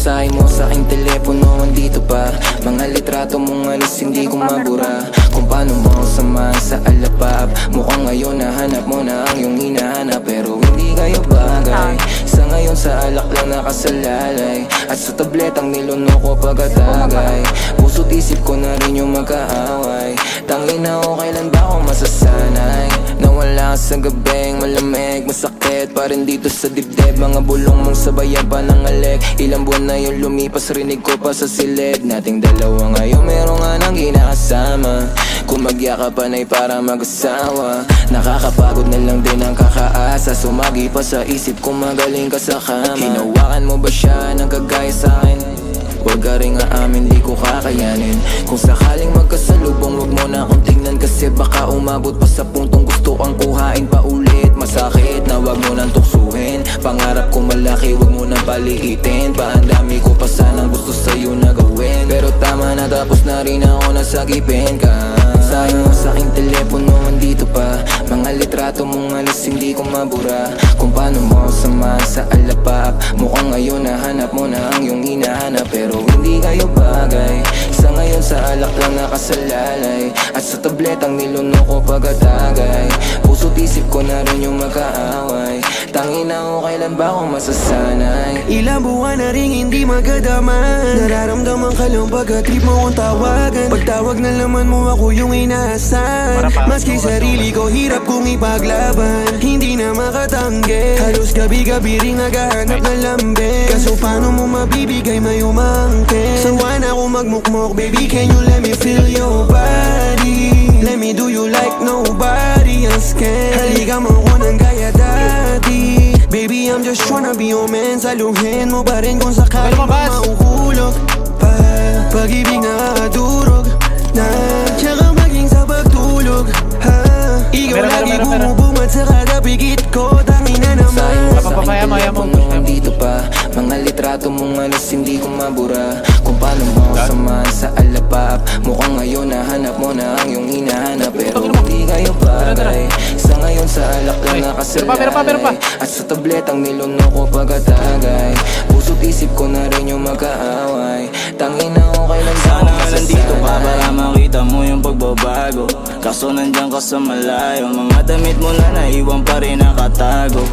Mensahe mo sa aking telepono, andito pa. Mga litrato mong alis, hindi ko mabura. Kung paano mo samahan sa alapap. Mukhang ngayon nahanap mo na ang iyong hinahanap, pero hindi kayo bagay. Sa ngayon sa alak lang nakasalalay, at sa tabletang niluno ko pagkatagay. Puso't isip ko na rin yung magkaaway. Tangin na o kailan ba ako masasanay? Nawala ka sa gabing malamig, masakit pa rin dito sa dibdib. Mga bulong mong sabayan pa ng alik. Ilang buwan na yung lumipas, rinig ko pa sa silid. Nating dalawa ngayon meron nga nang ginakasama. Kung magyakapan ay para mag-asawa. Nakakapagod na lang din ang kakaasa. Sumagi pa sa isip kung magaling ka sa kama. Hinawakan mo ba siya ng kagaya sa'kin? Huwag ka rin aamin, di ko kakayanin. Kung sakaling magkasalubong, huwag mo na akong tingnan. Kasi baka umabot pa sa puntong gusto kang kuhain pa ulit. Masakit na huwag mo nang tuksuhin. Pangarap ko malaki, huwag mo nang paliitin. Ang dami ko pa sanang gusto sa'yo na gawin, pero tama na, tapos na rin ako nasagipin ka. Mensahe mo sa aking telepono, andito pa. Mga litrato mong alis, hindi ko mabura. Kung paano mo samahan sa alapap. Mukhang ngayon nahanap mo na ang iyong hinahanap, pero hindi kayo bagay. Sa ngayon sa alak lang nakasalalay, at sa tabletang niluno ko pagkatagay. Puso't isip ko na rin yung magkaaway. Tangin na o kailan ba ako masasanay? Ilang buwan na rin hindi magkadaman. Nararamdaman ka lang pagka-trip mo kong tawagan. Pagtawag na laman mo ako yung inaasahan. Maski sarili ko hirap kong ipaglaban, hindi na makatanggi. Halos gabi-gabi rin naghahanap ng lambing. Kaso paano mo mabibigay may umangkin? Sawa na ako magmukmok, baby can you let me feel your body? Let me do you like nobody else can. Halika mo ko ng gaya dati. Baby I'm just tryna be your man. Saluhin mo pa rin kung sakali mo mauhulog pa. Pag-ibig na durog na, tsaka maging sa pagtulog ha. Ikaw lagi bumubumad sa kada pigit ko. Tangin na naman. Papapaya mo nandito pa. Mga litrato mong alis, hindi ko mabura. Kung paano mo samahan sa alapap. Mukhang ngayon nahanap mo na ang iyong hinahanap, pero hindi kayo bagay. Sa ngayon sa alak lang nakasalalay, at sa tabletang niluno ko pagkatagay. Puso't isip ko na rin yung magkaaway. Tangin na o kailan ba ako masasanay? Nandito ka para makita mo yung pagbabago. Kaso nandyan ka sa malayo. Mga damit mo na naiwan pa rin nakatago.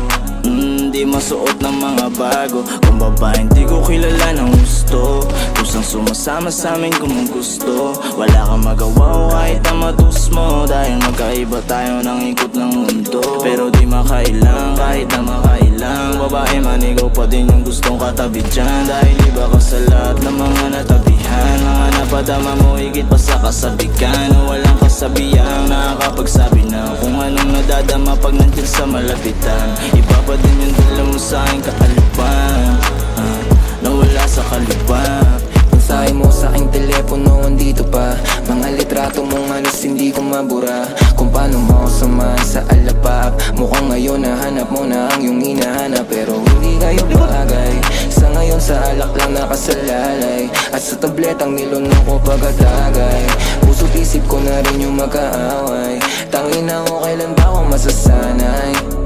Di masuot ng mga bago. Kung babae hindi ko kilala ng gusto, kusang sumasama sa amin kung gusto. Wala kang magawa o kahit na matus mo, dahil magkaiba tayo ng ikot ng mundo. Pero di makailang kahit na makailang. Babae man ikaw pa din yung gustong katabi dyan. Dahil iba ka sa lahat ng mga natabihan. Mga napadama mo higit pa sa kasabikan. O walang kasabihang nakakapagsabi na kung anong nadadama pag nandiyan sa malapitan. Iba pa din yung dala mo sa aking kaalipan, nawala sa kalibang. Mensahe mo sa aking telepono, andito pa. Mga litrato mong alis, hindi ko mabura. Kung paano mo samahan sa alapap. Mukhang ngayon nahanap mo na ang iyong hinahanap, pero hindi kayo bagay. Sa ngayon sa alak lang nakasalalay, at sa tabletang niluno ko pagkatagay. Puso't isip ko na rin yung magkaaway. Tangin na o kailan ba ako masasanay?